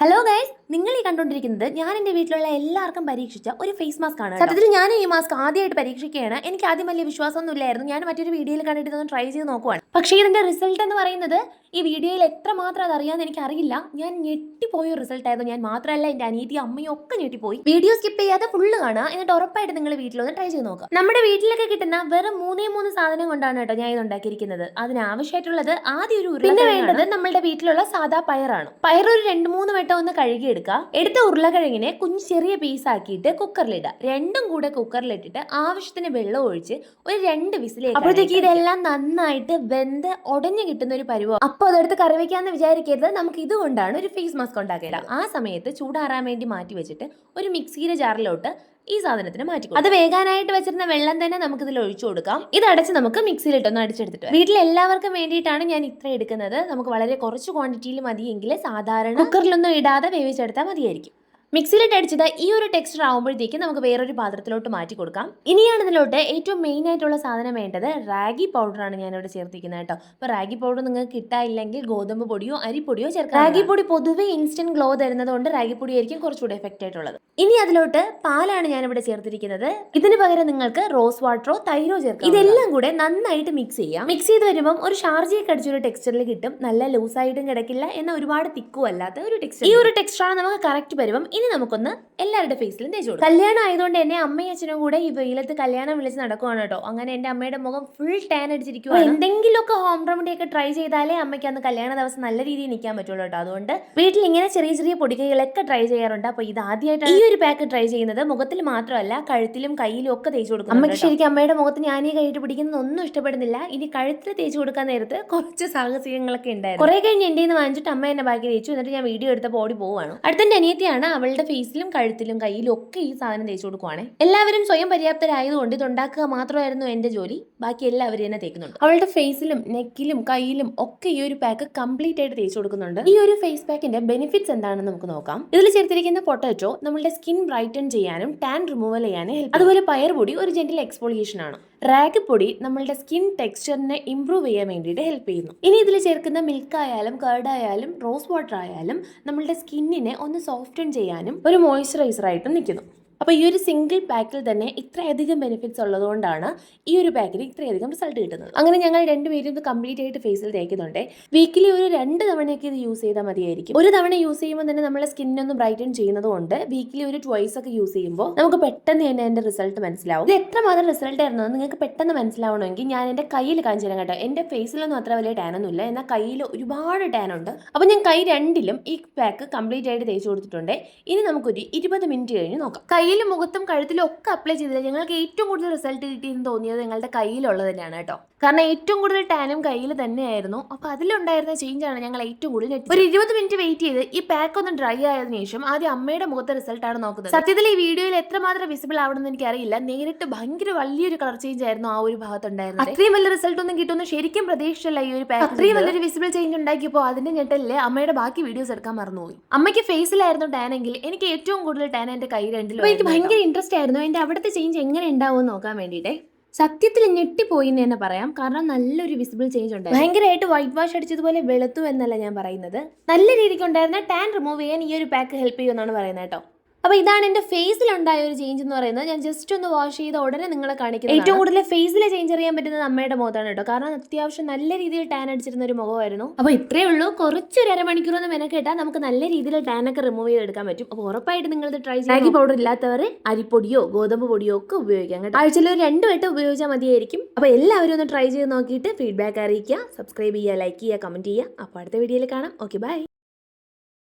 Hello guys, നിങ്ങൾ ഈ കണ്ടുകൊണ്ടിരിക്കുന്നത് ഞാൻ എൻ്റെ വീട്ടിലുള്ള എല്ലാവർക്കും പരീക്ഷിച്ച ഒരു ഫേസ് മാസ്ക് ആണ്. സത്യത്തിൽ ഞാൻ ഈ മാസ്ക് ആദ്യമായിട്ട് പരീക്ഷിക്കുകയാണ്. എനിക്ക് ആദ്യം വലിയ വിശ്വാസമൊന്നും ഇല്ലായിരുന്നു. ഞാൻ മറ്റൊരു വീഡിയോയിൽ കണ്ടിട്ട് ഇതൊന്ന് ട്രൈ ചെയ്ത് നോക്കുവാണ്. പക്ഷേ ഇതിന്റെ റിസൾട്ട് എന്ന് പറയുന്നത് ഈ വീഡിയോയിൽ എത്രമാത്രം അതറിയാമെന്ന് എനിക്കറിയില്ല. ഞാൻ ഞെട്ടിപ്പോയ റിസൾട്ട് ആയിരുന്നു. ഞാൻ മാത്രമല്ല, എൻ്റെ അനിയത്തി അമ്മയും ഒക്കെ ഞെട്ടിപ്പോയി. വീഡിയോ സ്കിപ്പ് ചെയ്യാതെ ഫുള്ള് കാണുക, എന്നിട്ട് ഉറപ്പായിട്ട് നിങ്ങൾ വീട്ടിലൊന്ന് ട്രൈ ചെയ്ത് നോക്കുക. നമ്മുടെ വീട്ടിലൊക്കെ കിട്ടുന്ന വെറും മൂന്ന് സാധനം കൊണ്ടാണ് കേട്ടോ ഞാൻ ഇത് ഉണ്ടാക്കിയിരിക്കുന്നത്. അതിനാവശ്യമായിട്ടുള്ളത് ആദ്യം ഒരു ഉരുള, പിന്നെ വേണ്ടത് നമ്മളുടെ വീട്ടിലുള്ള സാധാ പയറാണ്. പയർ ഒരു 2-3 വട്ടം ഒന്ന് കഴുകിയെടുക്കുക. എടുത്ത ഉരുളക്കിഴങ്ങിനെ കുഞ്ഞു ചെറിയ പീസാക്കിയിട്ട് കുക്കറിലിടുക. രണ്ടും കൂടെ കുക്കറിലിട്ടിട്ട് ആവശ്യത്തിന് വെള്ളം ഒഴിച്ച് ഒരു 2 വിസിലേക്ക്. അപ്പോഴത്തേക്ക് ഇതെല്ലാം നന്നായിട്ട് വെന്ത് ഉടഞ്ഞു കിട്ടുന്ന ഒരു പരുവം. അപ്പോൾ അതെടുത്ത് കറി വെക്കാന്ന് വിചാരിക്കരുത്. നമുക്ക് ഇതുകൊണ്ടാണ് ഒരു ഫേസ് മാസ്ക് ഉണ്ടാക്കേണ്ടത്. ആ സമയത്ത് ചൂടാറാൻ വേണ്ടി മാറ്റി വെച്ചിട്ട് ഒരു മിക്സിയുടെ ജാറിലോട്ട് ഈ സാധനത്തിന് മാറ്റി അത് വേകാനായിട്ട് വെച്ചിരുന്ന വെള്ളം തന്നെ നമുക്ക് ഇതിൽ ഒഴിച്ചു കൊടുക്കാം. ഇത് അടച്ച് നമുക്ക് മിക്സിയിലിട്ടൊന്ന് അടിച്ചെടുത്തിട്ട് വീട്ടിൽ എല്ലാവർക്കും വേണ്ടിയിട്ടാണ് ഞാൻ ഇത്ര എടുക്കുന്നത്. നമുക്ക് വളരെ കുറച്ച് ക്വാണ്ടിറ്റിയിൽ മതിയെങ്കിൽ സാധാരണ കുക്കറിലൊന്നും ഇടാതെ വേവിച്ചെടുത്താൽ മതിയായിരിക്കും. മിക്സിയിലിട്ട് അടിച്ചത് ഈ ഒരു ടെക്സ്ചർ ആകുമ്പോഴത്തേക്ക് നമുക്ക് വേറൊരു പാത്രത്തിലോട്ട് മാറ്റി കൊടുക്കാം. ഇനിയാണ് ഇതിലോട്ട് ഏറ്റവും മെയിൻ ആയിട്ടുള്ള സാധനം വേണ്ടത്. റാഗി പൗഡറാണ് ഞാനിവിടെ ചേർത്തിരിക്കുന്നത് കേട്ടോ. അപ്പോൾ റാഗി പൗഡർ നിങ്ങൾക്ക് കിട്ടാനില്ലെങ്കിൽ ഗോതമ്പ് പൊടിയോ അരിപ്പൊടിയോ ചേർക്കാം. റാഗി പൊടി പൊതുവെ ഇൻസ്റ്റന്റ് ഗ്ലോ തരുന്നത് കൊണ്ട് റാഗി പൊടി ആയിരിക്കും കുറച്ചുകൂടി എഫക്റ്റ് ആയിട്ടുള്ളത്. ഇനി അതിലോട്ട് പാലാണ് ഞാനിവിടെ ചേർത്തിരിക്കുന്നത്. ഇതിന് പകരം നിങ്ങൾക്ക് റോസ് വാട്ടറോ തൈരോ ചേർക്കാം. ഇതെല്ലാം കൂടെ നന്നായിട്ട് മിക്സ് ചെയ്യാം. മിക്സ് ചെയ്ത് വരുമ്പോൾ ഒരു ഷാർജയൊക്കെ അടിച്ചൊരു ടെക്സ്ചറിൽ കിട്ടും. നല്ല ലൂസായിട്ടും കിടക്കില്ല, എന്നാൽ ഒരുപാട് തിക്കും അല്ലാത്ത ഒരു ടെക്സ്ചർ. ഈ ഒരു ടെക്സ്ചറാണ് നമുക്ക് കറക്റ്റ് വരുമ്പം. ഇനി നമുക്കൊന്ന് എല്ലാവരുടെ ഫേസിലും തേച്ച് കൊടുക്കാം. കല്യാണം ആയതുകൊണ്ട് തന്നെ അമ്മയും അച്ഛനും കൂടെ ഈ വെയിലത്ത് കല്യാണം വിളിച്ച് നടക്കുവാണ് കേട്ടോ. അങ്ങനെ എൻ്റെ അമ്മയുടെ മുഖം ഫുൾ ടാൻ അടിച്ചിരിക്കുക. എന്തെങ്കിലുമൊക്കെ ഹോം റെമഡി ഒക്കെ ട്രൈ ചെയ്താലേ അമ്മയ്ക്ക് അന്ന് കല്യാണ ദിവസം നല്ല രീതിയിൽ നിൽക്കാൻ പറ്റുള്ളൂ കേട്ടോ. അതുകൊണ്ട് വീട്ടിൽ ഇങ്ങനെ ചെറിയ ചെറിയ പൊടിക്കൈകളൊക്കെ ട്രൈ ചെയ്യാറുണ്ട്. അപ്പോൾ ഇത് ആദ്യമായിട്ട് ഈ ഒരു പാക്ക് ട്രൈ ചെയ്യുന്നത്. മുഖത്തിൽ മാത്രമല്ല, കഴുത്തിലും കയ്യിലും ഒക്കെ തേച്ച് കൊടുക്കും. അമ്മയ്ക്ക് ശരിക്കും അമ്മയുടെ മുഖത്ത് ഞാൻ ഈ കൈയിട്ട് പിടിക്കുന്നതൊന്നും ഇഷ്ടപ്പെടുന്നില്ല. ഇനി കഴുത്തിൽ തേച്ച് കൊടുക്കാൻ നേരത്ത് കുറച്ച് സാഹസികങ്ങളൊക്കെ ഉണ്ടായിരുന്നു. കുറെ കഴിഞ്ഞ് എൻ്റെ നിന്ന് വാങ്ങിച്ചിട്ട് അമ്മ എന്നെ ബാക്കി തേച്ചു. എന്നിട്ട് ഞാൻ വീഡിയോ എടുത്തപ്പോൾ ഓടി പോവാണ്. അടുത്തെൻ്റെ അനിയത്തിയാണ്. അവളുടെ ഫേസിലും കഴുത്തിലും കയ്യിലും ഒക്കെ ഈ സാധനം തേച്ച് കൊടുക്കുവാണ്. എല്ലാവരും സ്വയം പര്യാപ്തരായതുകൊണ്ട് ഇത് ഉണ്ടാക്കുക മാത്രമായിരുന്നു എൻ്റെ ജോലി. ബാക്കി എല്ലാവരും തന്നെ തേക്കുന്നുണ്ട്. അവളുടെ ഫേസിലും നെക്കിലും കയ്യിലും ഒക്കെ ഈ ഒരു പാക്ക് കംപ്ലീറ്റ് ആയിട്ട് തേച്ച് കൊടുക്കുന്നുണ്ട്. ഈ ഒരു ഫേസ് പാക്കിന്റെ ബെനിഫിറ്റ്സ് എന്താണെന്ന് നമുക്ക് നോക്കാം. ഇതിൽ ചേർത്തിരിക്കുന്ന പൊട്ടാറ്റോ നമ്മുടെ സ്കിൻ ബ്രൈറ്റൻ ചെയ്യാനും ടാൻ റിമൂവൽ ചെയ്യാനും ഹെൽപ്പ്. അതുപോലെ പയർ പൊടി ഒരു ജെന്റിൽ എക്സ്ഫോളിയേഷൻ ആണ്. റാഗ് പൊടി നമ്മളുടെ സ്കിൻ ടെക്സ്ചറിനെ ഇംപ്രൂവ് ചെയ്യാൻ വേണ്ടിയിട്ട് ഹെൽപ്പ് ചെയ്യുന്നു. ഇനി ഇതിൽ ചേർക്കുന്ന മിൽക്ക് ആയാലും കർഡ് ആയാലും റോസ് വാട്ടർ ആയാലും നമ്മളുടെ സ്കിന്നിനെ ഒന്ന് സോഫ്റ്റൻ ചെയ്യാനും ഒരു മോയ്സ്ചറൈസർ ആയിട്ടും നിൽക്കുന്നു. അപ്പോൾ ഈ ഒരു സിംഗിൾ പാക്കിൽ തന്നെ ഇത്രയധികം ബെനിഫിറ്റ്സ് ഉള്ളതുകൊണ്ടാണ് ഈ ഒരു പാക്കിൽ ഇത്രയധികം റിസൾട്ട് കിട്ടുന്നത്. അങ്ങനെ ഞങ്ങൾ രണ്ടുപേരും ഇത് കംപ്ലീറ്റ് ആയിട്ട് ഫേസിൽ തേക്കുന്നുണ്ട്. വീക്കിലി ഒരു 2 തവണയൊക്കെ ഇത് യൂസ് ചെയ്താൽ മതിയായിരിക്കും. ഒരു തവണ യൂസ് ചെയ്യുമ്പോൾ തന്നെ നമ്മളെ സ്കിന്നൊന്ന് ബ്രൈറ്റൻ ചെയ്യുന്നത് കൊണ്ട് വീക്കിലി ഒരു 2 ഒക്കെ യൂസ് ചെയ്യുമ്പോൾ നമുക്ക് പെട്ടെന്ന് തന്നെ എൻ്റെ റിസൾട്ട് മനസ്സിലാവും. ഇത് എത്രമാത്രം റിസൾട്ട് ആയിരുന്നത് നിങ്ങൾക്ക് പെട്ടെന്ന് മനസ്സിലാവണമെങ്കിൽ ഞാൻ എൻ്റെ കയ്യിൽ കാണിച്ചു തരാം കേട്ടോ. എൻ്റെ ഫേസിലൊന്നും അത്ര വലിയ ടാനൊന്നും ഇല്ല, എന്നാൽ കയ്യിൽ ഒരുപാട് ടാൻ ഉണ്ട്. അപ്പോൾ ഞാൻ കൈ രണ്ടിലും ഈ പാക്ക് കംപ്ലീറ്റ് ആയിട്ട് തേച്ച് കൊടുത്തിട്ടുണ്ട്. ഇനി നമുക്കൊരു 20 മിനിറ്റ് കഴിഞ്ഞ് നോക്കാം. കയ്യിലും മുഖത്തും കഴുത്തിലും ഒക്കെ അപ്ലൈ ചെയ്തില്ല. ഞങ്ങൾക്ക് ഏറ്റവും കൂടുതൽ റിസൾട്ട് കിട്ടിയെന്ന് തോന്നിയത് നിങ്ങളുടെ കയ്യിലുള്ളത് തന്നെയാണ് കേട്ടോ. കാരണം ഏറ്റവും കൂടുതൽ ടാനും കയ്യിൽ തന്നെയായിരുന്നു. അപ്പോൾ അതിലുണ്ടായിരുന്ന ചേഞ്ചാണ് ഞങ്ങൾ ഏറ്റവും കൂടുതൽ ഒരു 20 മിനിറ്റ് വെയിറ്റ് ചെയ്ത് ഈ പാക്ക് ഒന്ന് ഡ്രൈ ആയതിനു ശേഷം ആദ്യം അമ്മയുടെ മുഖത്തെ റിസൾട്ടാണ് നോക്കുന്നത്. സത്യത്തിൽ ഈ വീഡിയോയിൽ എത്രമാത്രം വിസിബിൾ ആവണമെന്ന് എനിക്കറിയില്ല. നേരിട്ട് ഭയങ്കര വലിയൊരു കളർ ചേഞ്ച് ആയിരുന്നു ആ ഒരു ഭാഗത്തുണ്ടായിരുന്നത്. അത്രയും വലിയ റിസൾട്ട് ഒന്നും കിട്ടുമെന്ന് ശരിക്കും പ്രതീക്ഷിച്ചല്ല ഈ ഒരു പാക്ക്. അത്രയും വലിയൊരു വിസിബിൾ ചേഞ്ച് ഉണ്ടാക്കിയപ്പോൾ അതിന്റെ ഞെട്ടലില് അമ്മയുടെ ബാക്കി വീഡിയോസ് എടുക്കാൻ മറന്നുപോയി. അമ്മയ്ക്ക് ഫേസിലായിരുന്നു ടാനെങ്കിൽ എനിക്ക് ഏറ്റവും കൂടുതൽ ടാൻ എന്റെ കൈ രണ്ടിലും. എനിക്ക് ഭയങ്കര ഇൻട്രസ്റ്റ് ആയിരുന്നു എൻ്റെ അവിടുത്തെ ചേഞ്ച് എങ്ങനെ ഉണ്ടാവും എന്ന് നോക്കാൻ വേണ്ടിയിട്ട്. സത്യത്തിൽ ഞെട്ടിപ്പോയി എന്ന് തന്നെ പറയാം. കാരണം നല്ലൊരു വിസിബിൾ ചേഞ്ച് ഉണ്ട്. ഭയങ്കരമായിട്ട് വൈറ്റ് വാഷ് അടിച്ചതുപോലെ വെളുത്തു എന്നല്ല ഞാൻ പറയുന്നത്. നല്ല രീതിക്ക് ഉണ്ടായിരുന്ന ടാൻ റിമൂവ് ചെയ്യാൻ ഈ ഒരു പാക്ക് ഹെൽപ്പ് ചെയ്യുമെന്നാണ് പറയുന്നത് കേട്ടോ. അപ്പോൾ ഇതാണ് എൻ്റെ ഫേസിലുണ്ടായ ഒരു ചേഞ്ച് എന്ന് പറയുന്നത്. ഞാൻ ജസ്റ്റ് ഒന്ന് വാഷ് ചെയ്ത ഉടനെ നിങ്ങളെ കാണിക്കുന്നത്. ഏറ്റവും കൂടുതൽ ഫേസിലെ ചേഞ്ച് അറിയാൻ പറ്റുന്നത് അമ്മയുടെ മുഖത്താണ് കേട്ടോ. കാരണം അത്യാവശ്യം നല്ല രീതിയിൽ ടാൻ അടിച്ചിരുന്ന ഒരു മുഖമായിരുന്നു. അപ്പോൾ ഇത്രയേ ഉള്ളൂ. കുറച്ചൊരു അരമണിക്കൂറൊന്നും മെനക്കെട്ടാൽ നമുക്ക് നല്ല രീതിയിൽ ടാനൊക്കെ റിമൂവ് ചെയ്തെടുക്കാൻ പറ്റും. അപ്പോൾ ഉറപ്പായിട്ട് നിങ്ങളിത് ട്രൈ ചെയ്യാം. റാഗി പൗഡർ ഇല്ലാത്തവർ അരിപ്പൊടിയോ ഗോതമ്പ് പൊടിയോ ഒക്കെ ഉപയോഗിക്കാം കേട്ടോ. ആഴ്ചയിൽ ഒരു 2 വട്ടം ഉപയോഗിച്ചാൽ മതിയായിരിക്കും. അപ്പോൾ എല്ലാവരും ഒന്ന് ട്രൈ ചെയ്ത് നോക്കിയിട്ട് ഫീഡ്ബാക്ക് അറിയിക്കുക. സബ്സ്ക്രൈബ് ചെയ്യുക, ലൈക്ക് ചെയ്യുക, കമൻറ്റ് ചെയ്യുക. അപ്പോൾ അടുത്ത വീഡിയോയിൽ കാണാം. Okay, by.